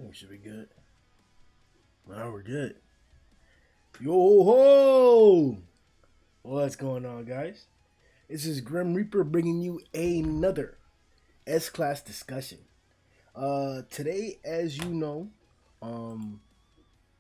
We should be good. Now we're good. Yo ho! What's going on, guys? This is Grim Reaper bringing you another S-Class discussion. Today, as you know, um,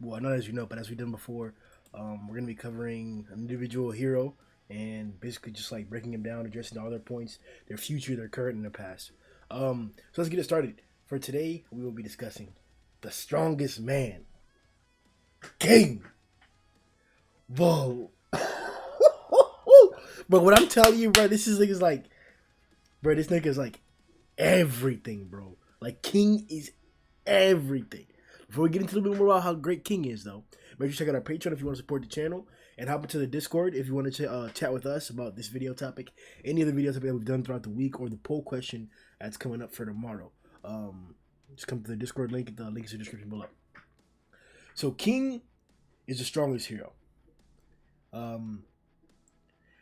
well, not as you know, but as we've done before, we're gonna be covering an individual hero and basically just like breaking them down, addressing all their points, their future, their current, and their past. So let's get it started. For today, we will be discussing the strongest man, King. Whoa. But what I'm telling you, bro, this is like, bro, this nigga's like everything, bro. Like King is everything. Before we get into a little bit more about how great King is, though, make sure you check out our Patreon if you want to support the channel, and hop into the Discord if you want to chat with us about this video topic, any of the videos that we've done throughout the week, or the poll question that's coming up for tomorrow. Just come to the Discord link. The link is in the description below. So King is the strongest hero.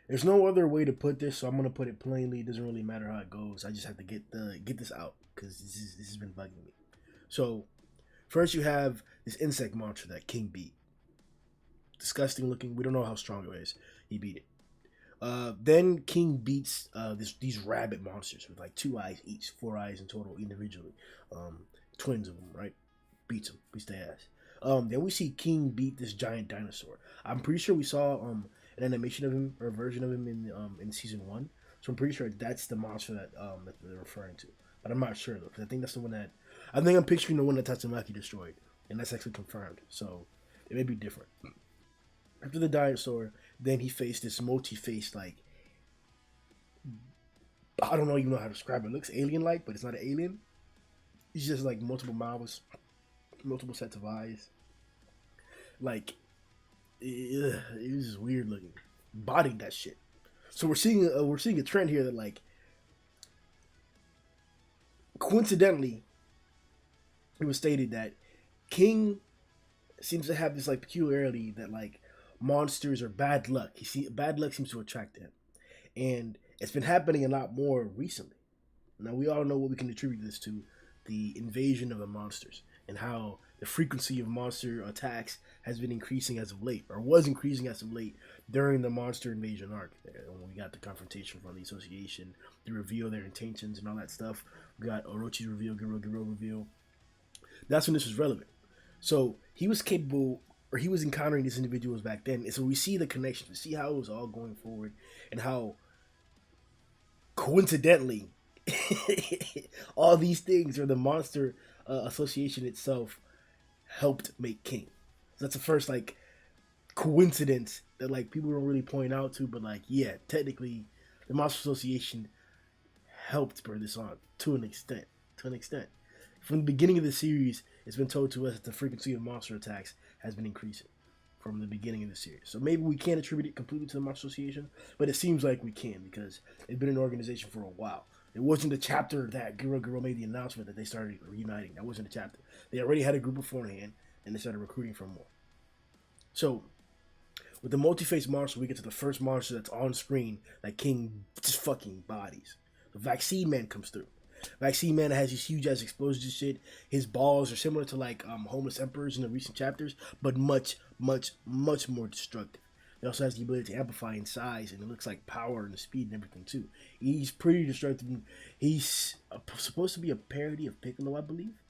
There's no other way to put this, so I'm gonna put it plainly. It doesn't really matter how it goes. I just have to get this out because this has been bugging me. So first you have this insect monster that King beat. Disgusting looking. We don't know how strong it is. He beat it. Then King beats these rabbit monsters with like 2 eyes each, 4 eyes in total individually. Twins of them, right? Beats their ass. Then we see King beat this giant dinosaur. I'm pretty sure we saw an animation of him or a version of him in season 1. So I'm pretty sure that's the monster that they're referring to. But I'm not sure though, because I think that's the one that I'm picturing the one that Tatsumaki destroyed, and that's actually confirmed. So it may be different. After the dinosaur, then he faced this multi-faced, like, I don't even know how to describe it. It looks alien-like, but it's not an alien. It's just like multiple mouths, multiple sets of eyes. Like, it was just weird looking. Bodied that shit. So we're seeing a trend here that, like, coincidentally, it was stated that King seems to have this like peculiarity that like monsters are bad luck. Bad luck seems to attract him, and it's been happening a lot more recently. Now we all know what we can attribute this to: the invasion of the monsters and how the frequency of monster attacks has been increasing as of late, or was increasing as of late during the monster invasion arc. When we got the confrontation from the association, to reveal their intentions and all that stuff. We got Orochi's reveal, Gero reveal. That's when this was relevant. So he was capable, or he was encountering these individuals back then. And so we see the connection. We see how it was all going forward, and how coincidentally all these things, or the monster association itself, helped make King. So that's the first like coincidence that like people don't really point out to, but like yeah, technically the monster association helped bring this on to an extent. From the beginning of the series, it's been told to us that the frequency of monster attacks has been increasing from the beginning of the series. So maybe we can't attribute it completely to the Monster Association, but it seems like we can because they've been an organization for a while. It wasn't the chapter that Gero made the announcement that they started reuniting. That wasn't a chapter. They already had a group beforehand, and they started recruiting for more. So, with the multi-face monster, we get to the first monster that's on screen that King just fucking bodies. The Vaccine Man comes through. Vaccine Man has these huge ass explosions and shit. His balls are similar to like homeless emperors in the recent chapters, but much more destructive. He also has the ability to amplify in size, and it looks like power and speed and everything too. He's pretty destructive. He's supposed to be a parody of Piccolo, I believe,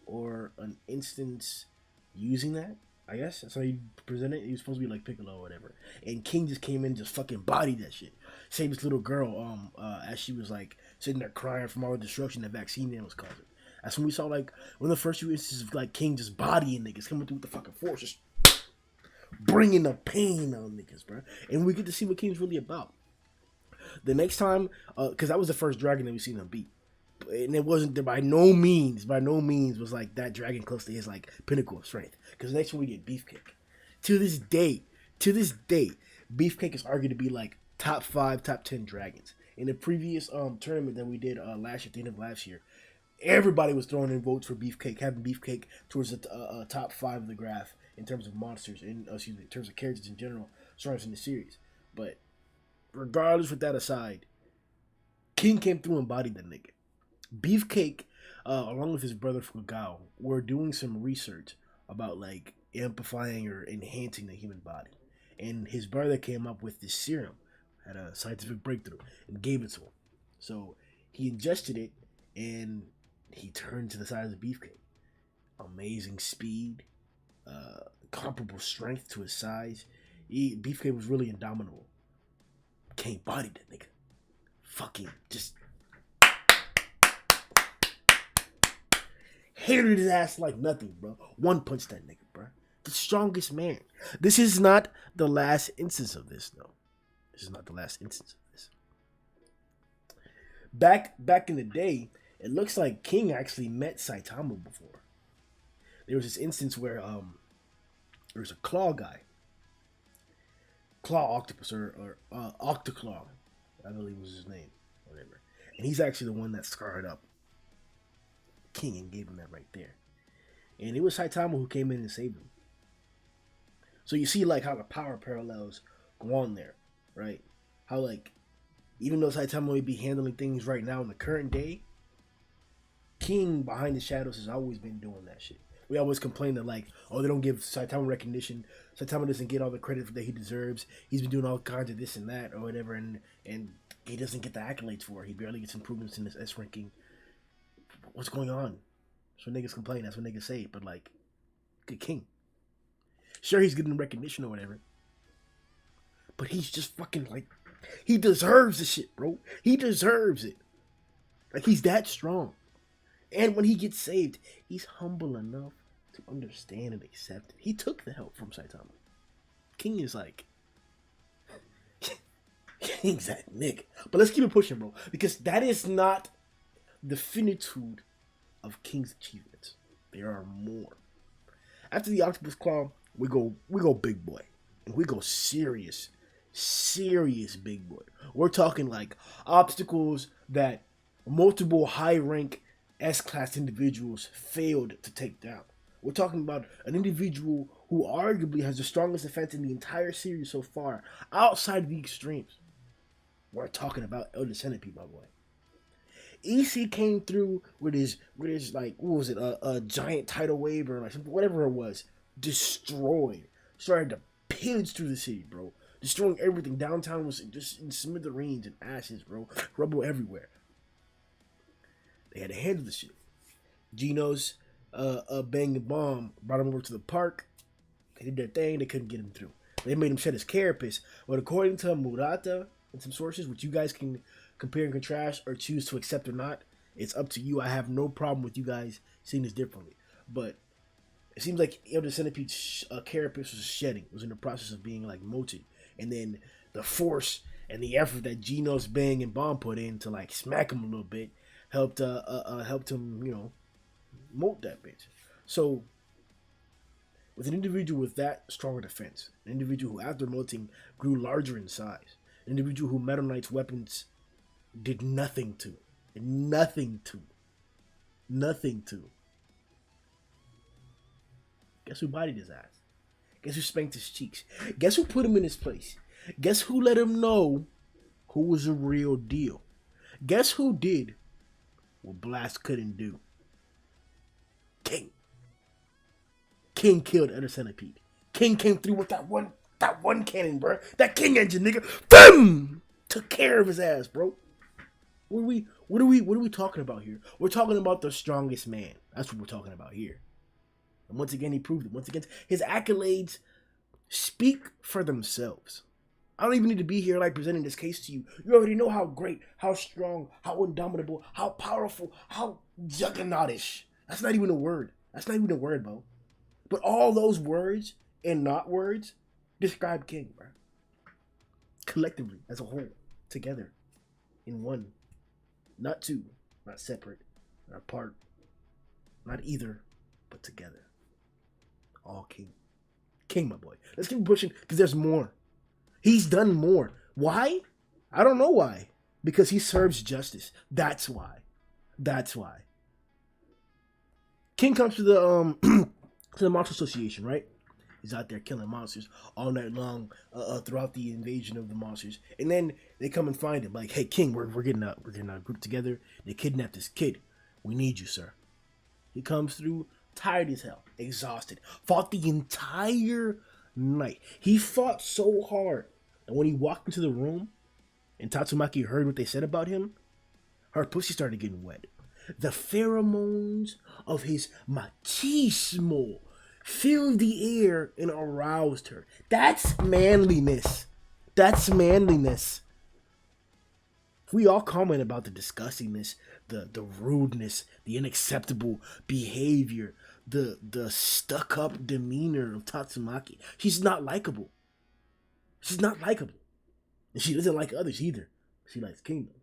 or an instance using that. I guess that's how he presented it. He was supposed to be like Piccolo or whatever. And King just came in and just fucking bodied that shit. Saved this little girl, as she was like sitting there crying from all the destruction that Vaccine Man was causing. That's when we saw like one of the first few instances of like King just bodying niggas, coming through with the fucking force, just bringing the pain on niggas, bro. And we get to see what King's really about. The next time, because that was the first dragon that we seen him beat. And it wasn't by no means was like that dragon close to his like pinnacle of strength. Because the next one we get Beefcake. To this day, Beefcake is argued to be like top 5, top 10 dragons. In the previous tournament that we did last year, at the end of last year, everybody was throwing in votes for Beefcake, having Beefcake towards the top 5 of the graph in terms of monsters, and in terms of characters in general, starting in the series. But regardless, with that aside, King came through and bodied that nigga. Beefcake along with his brother Fugao, were doing some research about like amplifying or enhancing the human body. And his brother came up with this serum, had a scientific breakthrough, and gave it to him. So he ingested it, and he turned to the size of beefcake. Amazing speed, comparable strength to his size. Beefcake was really indomitable. Can't body that nigga. Fucking just hated his ass like nothing, bro. One punch that nigga, bro. The strongest man. This is not the last instance of this, though. This is not the last instance of this. Back in the day, it looks like King actually met Saitama before. There was this instance where there was a claw guy, claw octopus or octoclaw, I believe was his name, whatever. And he's actually the one that scarred up King and gave him that right there. And it was Saitama who came in and saved him. So you see like how the power parallels go on there, right? How like even though Saitama may be handling things right now in the current day, King behind the shadows has always been doing that shit. We always complain that like, oh, they don't give Saitama recognition. Saitama doesn't get all the credit that he deserves. He's been doing all kinds of this and that or whatever, and he doesn't get the accolades for it. He barely gets improvements in this S ranking. What's going on? That's what niggas complain. That's what niggas say. But like, good King. Sure, he's getting recognition or whatever, but he's just fucking like, he deserves the shit, bro. He deserves it. Like he's that strong. And when he gets saved, he's humble enough to understand and accept it. He took the help from Saitama. King is like, King's that nigga. But let's keep it pushing, bro, because that is not the finitude of King's achievements. There are more. After the Octopus Claw, we go big boy. And we go serious big boy. We're talking like obstacles that multiple high rank S-class individuals failed to take down. We're talking about an individual who arguably has the strongest defense in the entire series so far, outside of the extremes. We're talking about Elder Centipede, my boy. EC came through with his like, what was it, a giant tidal wave or like something, whatever it was, destroyed, started to pillage through the city, bro, destroying everything. Downtown was just in smithereens and ashes, bro, rubble everywhere. They had to handle the shit. Geno's bang and bomb brought him over to the park. They did their thing. They couldn't get him through. They made him shed his carapace. But according to Murata and some sources, which you guys can compare and contrast or choose to accept or not, it's up to you. I have no problem with you guys seeing this differently. But it seems like Elder Centipede's carapace was shedding. It was in the process of being like molted. And then the force and the effort that Geno's bang and bomb put in to like smack him a little bit helped him, molt that bitch. So, with an individual with that stronger defense, an individual who after molting grew larger in size, an individual who Metal Knight's weapons did nothing to. Guess who bodied his ass? Guess who spanked his cheeks? Guess who put him in his place? Guess who let him know who was a real deal? Guess who did what Blast couldn't do? King. King killed Elder Centipede. King came through with that one cannon, bro. That King engine, nigga. Boom! Took care of his ass, bro. What are we talking about here? We're talking about the strongest man. That's what we're talking about here. And once again, he proved it. Once again, his accolades speak for themselves. I don't even need to be here like presenting this case to you. You already know how great, how strong, how indomitable, how powerful, how juggernautish. That's not even a word. Bro. But all those words and not words describe King, bro. Collectively, as a whole, together, in one. Not two, not separate, not apart, not either, but together. All King. King, my boy. Let's keep pushing, because there's more. He's done more. Why? I don't know why. Because he serves justice. That's why. King comes to the to the Monster Association, right? He's out there killing monsters all night long throughout the invasion of the monsters. And then they come and find him. Like, hey, King, we're getting a group together. They kidnapped this kid. We need you, sir. He comes through tired as hell, exhausted, fought the entire night. He fought so hard, and when he walked into the room and Tatsumaki heard what they said about him, her pussy started getting wet. The pheromones of his machismo filled the air and aroused her. That's manliness. That's manliness. We all comment about the disgustingness, the rudeness, the unacceptable behavior, the stuck-up demeanor of Tatsumaki. She's not likable. She's not likable. And she doesn't like others either. She likes Kingdom.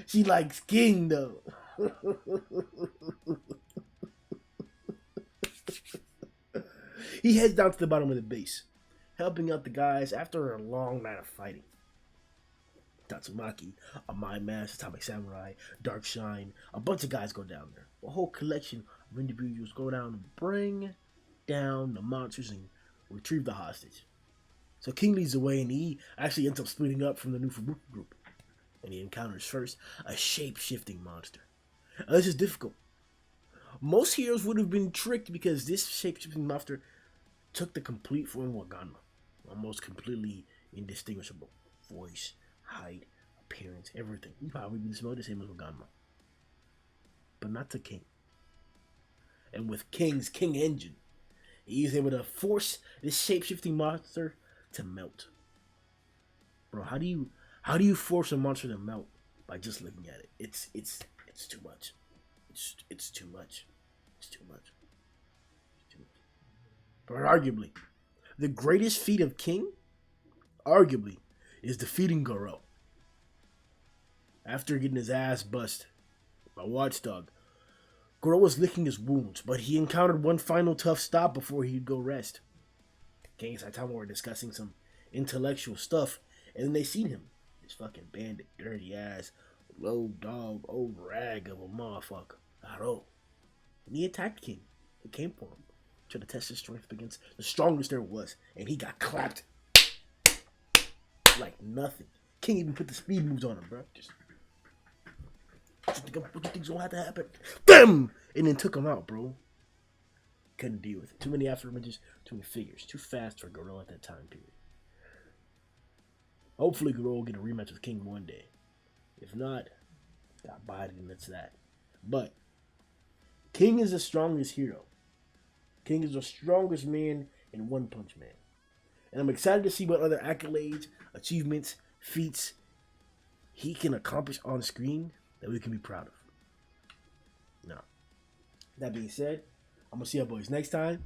She likes Kingdom. He heads down to the bottom of the base, helping out the guys after a long night of fighting. Tatsumaki, a Mind Mask, Atomic Samurai, Dark Shine, a bunch of guys go down there. A whole collection of individuals go down and bring down the monsters and retrieve the hostage. So King leads the way, and he actually ends up splitting up from the new Fubuki group. And he encounters first a shape-shifting monster. Now, this is difficult. Most heroes would have been tricked because this shape-shifting monster took the complete form of Ganma. Almost completely indistinguishable. Voice, height, appearance, everything. You probably be the same as Ganma. But not to King. And with King's King Engine, he is able to force this shape-shifting monster to melt. Bro, how do you force a monster to melt by just looking at it? It's too much. It's too much. It's too much. It's too much. But arguably, the greatest feat of King, arguably, is defeating Goro. After getting his ass bust by Watchdog, Goro was licking his wounds, but he encountered one final tough stop before he'd go rest. King and Saitama were discussing some intellectual stuff, and then they seen him. This fucking bandit, dirty ass, low dog, old rag of a motherfucker. Garo. And he attacked King. He came for him. Tried to test his strength against the strongest there was, and he got clapped like nothing. King even put the speed moves on him, bro. What you think's gonna have to happen? BAM! And then took him out, bro. Couldn't deal with it. Too many after images, too many figures. Too fast for Goro at that time period. Hopefully Goro will get a rematch with King one day. If not, got bodied and that's that. But King is the strongest hero. King is the strongest man in One Punch Man. And I'm excited to see what other accolades, achievements, feats he can accomplish on screen that we can be proud of. Now, that being said, I'm going to see you boys next time.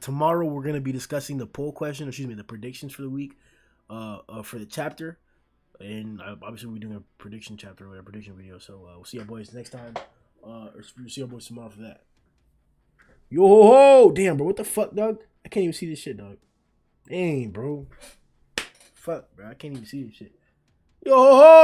Tomorrow we're going to be discussing the poll question, the predictions for the week, for the chapter. And obviously we'll be doing a prediction chapter or a prediction video. So we'll see you boys next time. Or we'll see you boys tomorrow for that. Yo ho ho! Damn, bro, what the fuck, dog? I can't even see this shit, dog. Dang, bro. Fuck, bro, I can't even see this shit. Yo ho ho!